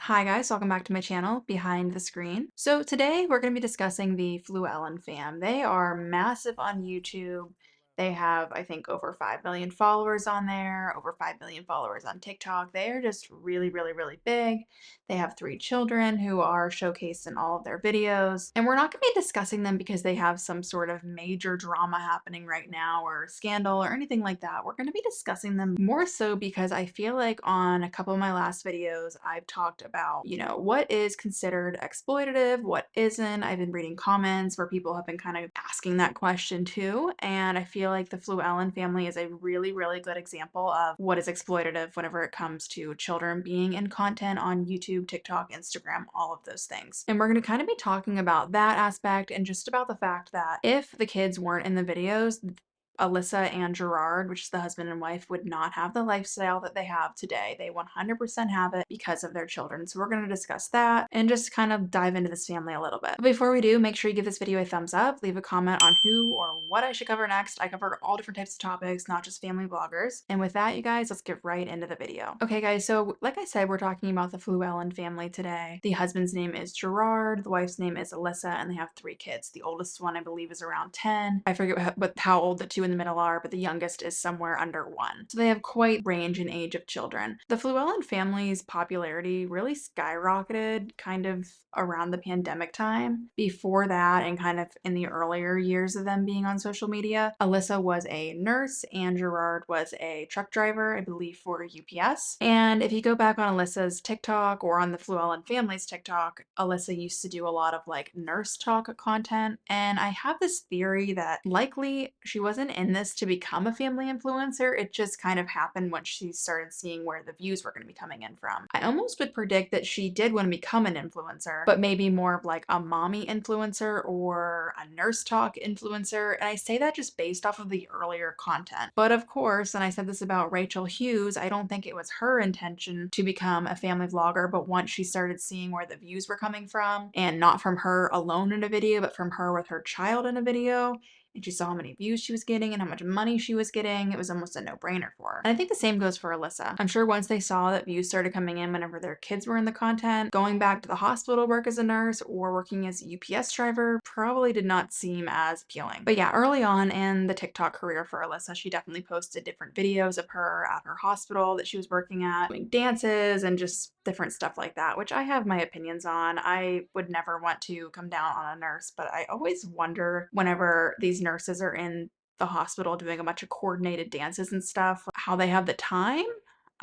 Hi guys, welcome back to my channel, Behind the Screen. So today we're going to be discussing the Fluellen fam. They are massive on YouTube. They have, I think, over 5 million followers on there, over 5 million followers on TikTok. They are just really, really, really big. They have 3 children who are showcased in all of their videos. And we're not going to be discussing them because they have some sort of major drama happening right now or scandal or anything like that. We're going to be discussing them more so because I feel like on a couple of my last videos, I've talked about, what is considered exploitative, what isn't. I've been reading comments where people have been kind of asking that question too. And I feel like the Fluellen family is a really, really good example of what is exploitative whenever it comes to children being in content on YouTube, TikTok, Instagram, all of those things. And we're going to kind of be talking about that aspect and just about the fact that if the kids weren't in the videos, Alyssa and Gerard, which is the husband and wife, would not have the lifestyle that they have today. They 100% have it because of their children. So we're going to discuss that and just kind of dive into this family a little bit. But before we do, make sure you give this video a thumbs up, leave a comment on who or what I should cover next. I cover all different types of topics, not just family vloggers. And with that, you guys, let's get right into the video. Okay, guys, so like I said, we're talking about the Fluellen family today. The husband's name is Gerard, the wife's name is Alyssa, and they have 3 kids. The oldest one, I believe, is around 10. I forget how old the 2 in the middle are, but the youngest is somewhere under 1. So they have quite range in age of children. The Fluellen family's popularity really skyrocketed kind of around the pandemic time. Before that, and kind of in the earlier years of them being on social media, Alyssa was a nurse and Gerard was a truck driver, I believe, for UPS. And if you go back on Alyssa's TikTok or on the Fluellen family's TikTok, Alyssa used to do a lot of like nurse talk content. And I have this theory that likely she wasn't in this to become a family influencer. It just kind of happened when she started seeing where the views were going to be coming in from. I almost would predict that she did want to become an influencer, but maybe more of like a mommy influencer or a nurse talk influencer. And I say that just based off of the earlier content. But of course, and I said this about Rachel Hughes, I don't think it was her intention to become a family vlogger, but once she started seeing where the views were coming from, and not from her alone in a video, but from her with her child in a video, and she saw how many views she was getting and how much money she was getting, it was almost a no-brainer for her. And I think the same goes for Alyssa. I'm sure once they saw that views started coming in whenever their kids were in the content, going back to the hospital to work as a nurse or working as a UPS driver probably did not seem as appealing. But yeah, early on in the TikTok career for Alyssa, she definitely posted different videos of her at her hospital that she was working at, doing dances and just different stuff like that, which I have my opinions on. I would never want to come down on a nurse, but I always wonder whenever these nurses are in the hospital doing a bunch of coordinated dances and stuff, how they have the time.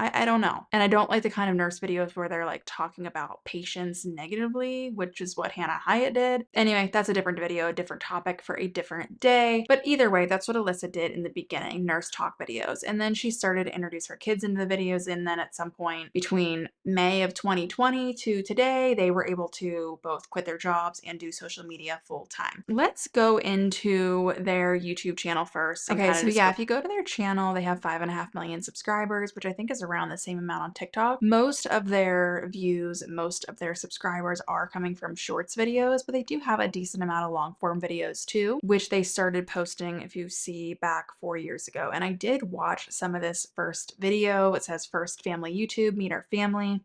I don't know. And I don't like the kind of nurse videos where they're like talking about patients negatively, which is what Hannah Hyatt did. Anyway, that's a different video, a different topic for a different day. But either way, that's what Alyssa did in the beginning, nurse talk videos. And then she started to introduce her kids into the videos. And then at some point between May of 2020 to today, they were able to both quit their jobs and do social media full time. Let's go into their YouTube channel first. Okay, so yeah, if you go to their channel, they have 5.5 million subscribers, which I think is around the same amount on TikTok. Most of their views, most of their subscribers are coming from shorts videos, but they do have a decent amount of long form videos too, which they started posting, if you see, back 4 years ago. And I did watch some of this first video. It says First Family YouTube, Meet Our Family.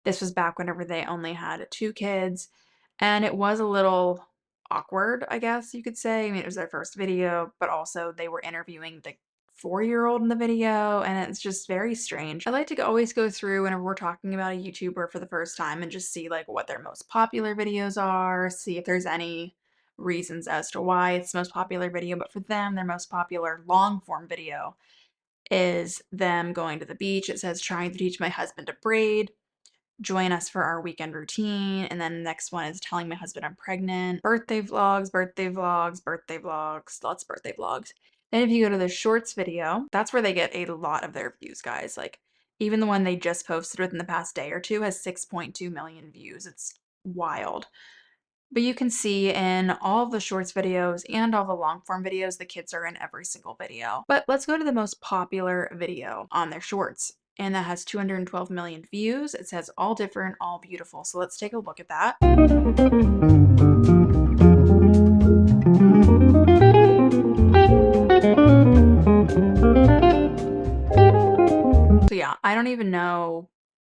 This was back whenever they only had 2 kids, and it was a little awkward, I guess you could say. I mean, it was their first video, but also they were interviewing the 4-year-old in the video, and it's just very strange. I like to always go through whenever we're talking about a YouTuber for the first time and just see like what their most popular videos are, see if there's any reasons as to why it's the most popular video. But for them, their most popular long form video is them going to the beach. It says, trying to teach my husband to braid, join us for our weekend routine. And then the next one is telling my husband I'm pregnant, birthday vlogs, birthday vlogs, birthday vlogs, lots of birthday vlogs. Then if you go to the shorts video, that's where they get a lot of their views, guys. Like even the one they just posted within the past day or two has 6.2 million views. It's wild. But you can see in all of the shorts videos and all the long form videos, the kids are in every single video. But let's go to the most popular video on their shorts. And that has 212 million views. It says all different, all beautiful. So let's take a look at that. So yeah, I don't even know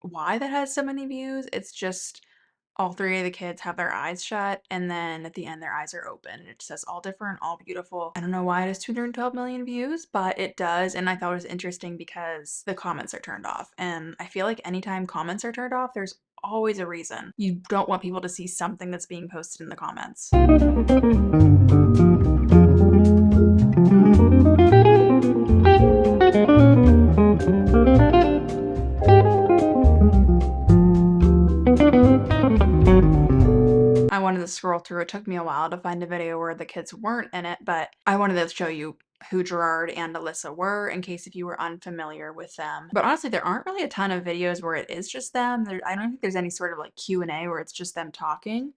why that has so many views. It's just all three of the kids have their eyes shut, and then at the end their eyes are open. It says all different, all beautiful. I don't know why it has 212 million views, but it does. And I thought it was interesting because the comments are turned off. And I feel like anytime comments are turned off, there's always a reason. You don't want people to see something that's being posted in the comments. I wanted to scroll through. It took me a while to find a video where the kids weren't in it, but I wanted to show you who Gerard and Alyssa were in case if you were unfamiliar with them. But honestly, there aren't really a ton of videos where it is just them. I don't think there's any sort of like Q&A where it's just them talking,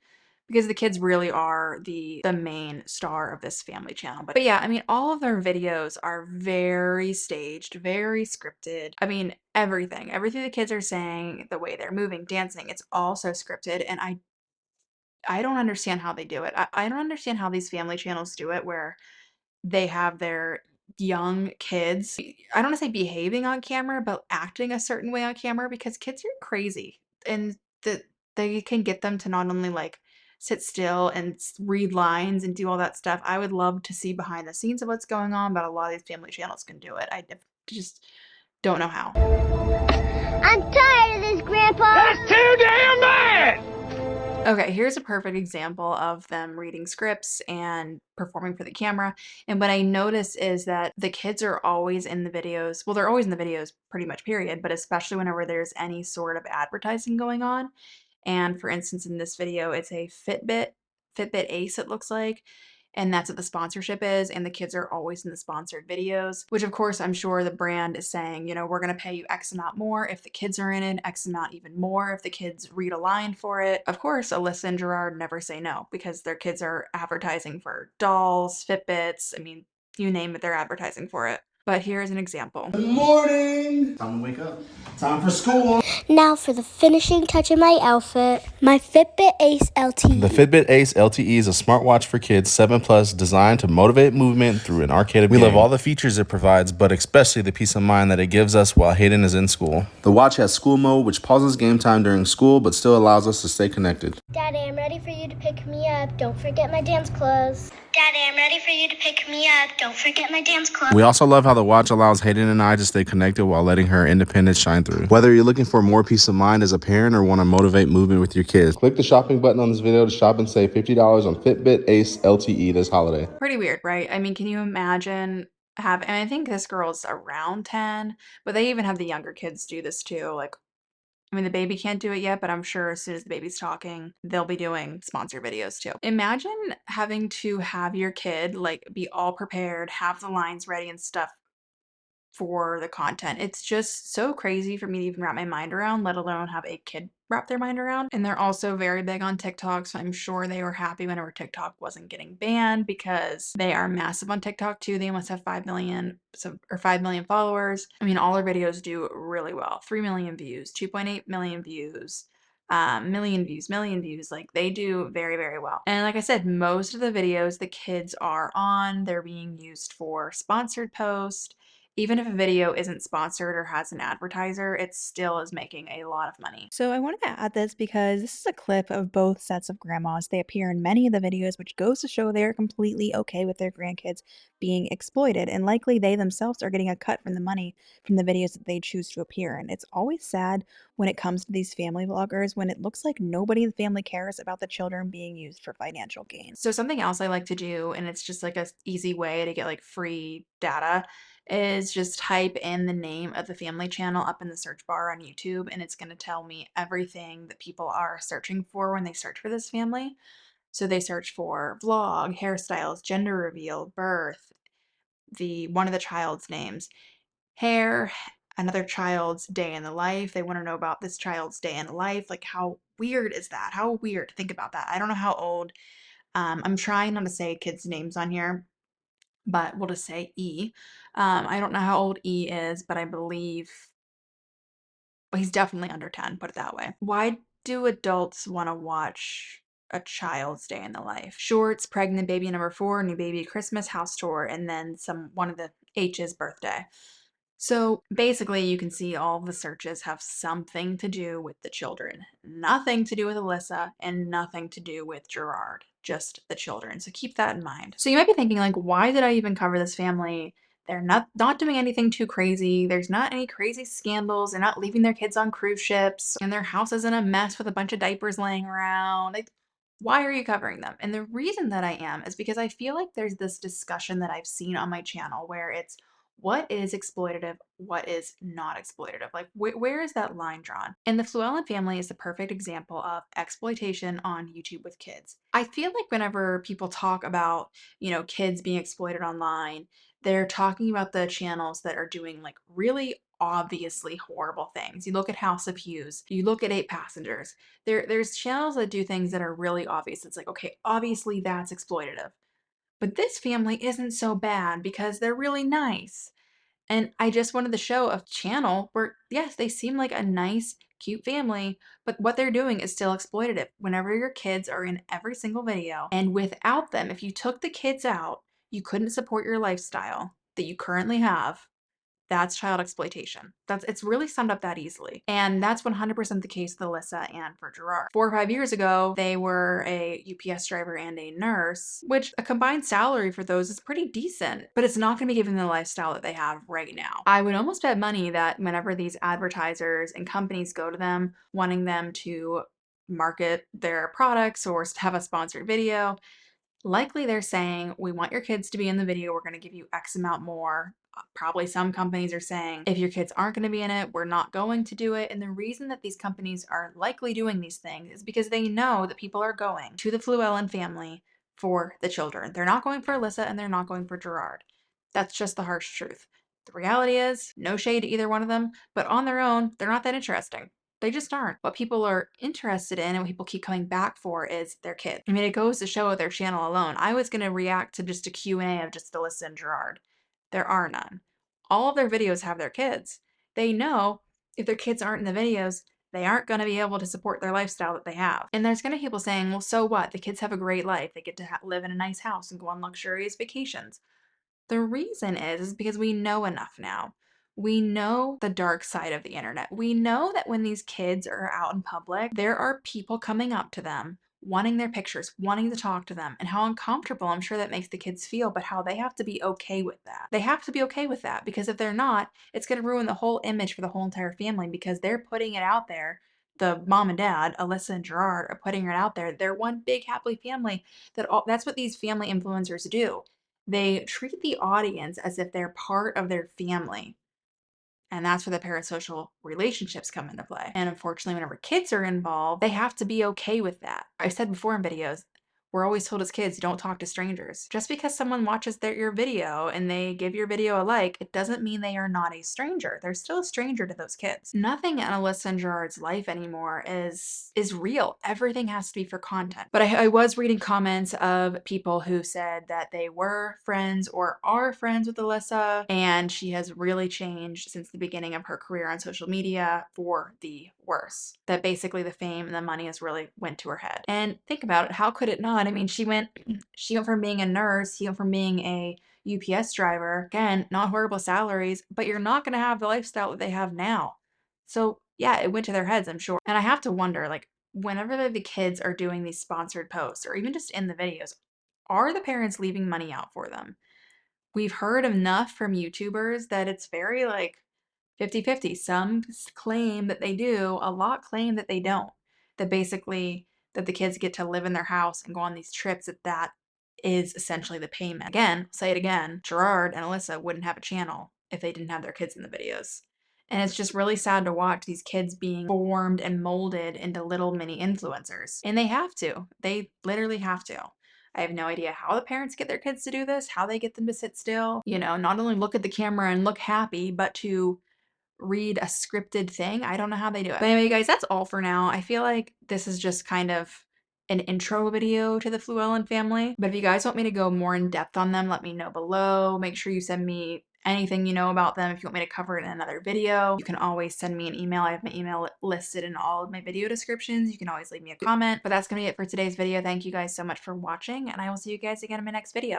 because the kids really are the main star of this family channel. But yeah, I mean, all of their videos are very staged, very scripted. I mean, everything the kids are saying, the way they're moving, dancing, it's all so scripted. And I don't understand how they do it. I don't understand how these family channels do it where they have their young kids, I don't want to say behaving on camera, but acting a certain way on camera, because kids are crazy. And that they can get them to not only like sit still and read lines and do all that stuff. I would love to see behind the scenes of what's going on, but a lot of these family channels can do it. I just don't know how. I'm tired of this, Grandpa! That's too damn bad! Okay, here's a perfect example of them reading scripts and performing for the camera. And what I notice is that the kids are always in the videos. Well, they're always in the videos pretty much, period, but especially whenever there's any sort of advertising going on. And for instance, in this video, it's a Fitbit Ace, it looks like. And that's what the sponsorship is. And the kids are always in the sponsored videos, which of course I'm sure the brand is saying, you know, we're going to pay you X amount more if the kids are in it, X amount even more if the kids read a line for it. Of course, Alyssa and Gerard never say no because their kids are advertising for dolls, Fitbits. I mean, you name it, they're advertising for it. But here's an example. Good morning! Time to wake up. Time for school. Now for the finishing touch of my outfit, my Fitbit Ace LTE. The Fitbit Ace LTE is a smartwatch for kids 7 plus designed to motivate movement through an arcade. We love all the features it provides, but especially the peace of mind that it gives us while Hayden is in school. The watch has school mode, which pauses game time during school, but still allows us to stay connected. Daddy, I'm ready for you to pick me up. Don't forget my dance clothes. Daddy, I'm ready for you to pick me up. Don't forget my dance clothes. We also love how the watch allows Hayden and I to stay connected while letting her independence shine through. Whether you're looking for more peace of mind as a parent or want to motivate movement with your kids, click the shopping button on this video to shop and save $50 on Fitbit Ace LTE this holiday. Pretty weird, right? I mean, can you imagine and I think this girl's around 10, but they even have the younger kids do this too. Like, I mean, the baby can't do it yet, but I'm sure as soon as the baby's talking, they'll be doing sponsor videos too. Imagine having to have your kid like be all prepared, have the lines ready and stuff for the content. It's just so crazy for me to even wrap my mind around, let alone have a kid wrap their mind around. And they're also very big on TikTok, so I'm sure they were happy whenever TikTok wasn't getting banned because they are massive on TikTok too. They must have 5 million or 5 million followers. I mean, all their videos do really well. 3 million views, 2.8 million views. Million views, like they do very, very well. And like I said, most of the videos the kids are on, they're being used for sponsored posts. Even if a video isn't sponsored or has an advertiser, it still is making a lot of money. So I wanted to add this because this is a clip of both sets of grandmas. They appear in many of the videos, which goes to show they are completely okay with their grandkids being exploited, and likely they themselves are getting a cut from the money from the videos that they choose to appear in. It's always sad when it comes to these family vloggers when it looks like nobody in the family cares about the children being used for financial gain. So something else I like to do, and it's just like a easy way to get like free data, is just type in the name of the family channel up in the search bar on YouTube, and it's going to tell me everything that people are searching for when they search for this family. So they search for vlog, hairstyles, gender reveal, birth, one of the child's names, hair, another child's day in the life. They want to know about this child's day in life. Like, how weird is that? How weird. Think about that. I don't know how old. I'm trying not to say kids' names on here, but we'll just say E. I don't know how old E is, but I believe, well, he's definitely under 10, put it that way. Why do adults want to watch a child's day in the life? Shorts, pregnant baby number 4, new baby, Christmas, house tour, and then one of the H's birthday. So basically, you can see all the searches have something to do with the children. Nothing to do with Alyssa and nothing to do with Gerard, just the children. So keep that in mind. So you might be thinking, like, why did I even cover this family? They're not doing anything too crazy. There's not any crazy scandals. They're not leaving their kids on cruise ships, and their house isn't a mess with a bunch of diapers laying around. Like, why are you covering them? And the reason that I am is because I feel like there's this discussion that I've seen on my channel where it's what is exploitative, what is not exploitative? Like, where is that line drawn? And the Fluellen family is the perfect example of exploitation on YouTube with kids. I feel like whenever people talk about, kids being exploited online, they're talking about the channels that are doing like really obviously horrible things. You look at House of Hughes, you look at Eight Passengers. There's channels that do things that are really obvious. It's like, okay, obviously that's exploitative. But this family isn't so bad because they're really nice. And I just wanted to show a channel where, yes, they seem like a nice, cute family, but what they're doing is still exploitative. Whenever your kids are in every single video, and without them, if you took the kids out, you couldn't support your lifestyle that you currently have. That's child exploitation. It's really summed up that easily. And that's 100% the case with Alyssa and for Gerard. 4 or 5 years ago, they were a UPS driver and a nurse, which a combined salary for those is pretty decent, but it's not going to be giving them the lifestyle that they have right now. I would almost bet money that whenever these advertisers and companies go to them wanting them to market their products or have a sponsored video, likely they're saying, we want your kids to be in the video. We're going to give you X amount more. Probably some companies are saying, if your kids aren't going to be in it, we're not going to do it. And the reason that these companies are likely doing these things is because they know that people are going to the Fluellen family for the children. They're not going for Alyssa and they're not going for Gerard. That's just the harsh truth. The reality is, no shade to either one of them, but on their own, they're not that interesting. They just aren't. What people are interested in and what people keep coming back for is their kids. I mean, it goes to show with their channel alone. I was going to react to just a Q&A of just Alyssa and Gerard. There are none. All of their videos have their kids. They know if their kids aren't in the videos, they aren't going to be able to support their lifestyle that they have. And there's going to be people saying, well, so what? The kids have a great life. They get to live in a nice house and go on luxurious vacations. The reason is because we know enough now. We know the dark side of the internet. We know that when these kids are out in public, there are people coming up to them, wanting their pictures, wanting to talk to them, and how uncomfortable I'm sure that makes the kids feel, but how they have to be okay with that. They have to be okay with that because if they're not, it's going to ruin the whole image for the whole entire family because they're putting it out there. The mom and dad, Alyssa and Gerard, are putting it out there. They're one big happy family. That's what these family influencers do. They treat the audience as if they're part of their family. And that's where the parasocial relationships come into play. And unfortunately, whenever kids are involved, they have to be okay with that. I've said before in videos, we're always told as kids, don't talk to strangers. Just because someone watches your video and they give your video a like, it doesn't mean they are not a stranger. They're still a stranger to those kids. Nothing in Alyssa and Gerard's life anymore is real. Everything has to be for content. But I was reading comments of people who said that they were friends or are friends with Alyssa, and she has really changed since the beginning of her career on social media for the worse. That basically the fame and the money has really went to her head. And think about it, how could it not? I mean, she went from being a nurse, she went from being a UPS driver, again, not horrible salaries, but you're not going to have the lifestyle that they have now. So yeah, it went to their heads, I'm sure. And I have to wonder, like, whenever the kids are doing these sponsored posts or even just in the videos, are the parents leaving money out for them? We've heard enough from YouTubers that it's very like 50-50. Some claim that they do, a lot claim that they don't. That basically that the kids get to live in their house and go on these trips, that is essentially the payment. Again, say it again, Gerard and Alyssa wouldn't have a channel if they didn't have their kids in the videos. And it's just really sad to watch these kids being formed and molded into little mini influencers. And they have to. They literally have to. I have no idea how the parents get their kids to do this, how they get them to sit still, not only look at the camera and look happy, but to read a scripted thing. I don't know how they do it. But anyway, guys, that's all for now. I feel like this is just kind of an intro video to the Fluellen family. But if you guys want me to go more in depth on them, let me know below. Make sure you send me anything you know about them. If you want me to cover it in another video, you can always send me an email. I have my email listed in all of my video descriptions. You can always leave me a comment. But that's going to be it for today's video. Thank you guys so much for watching, and I will see you guys again in my next video.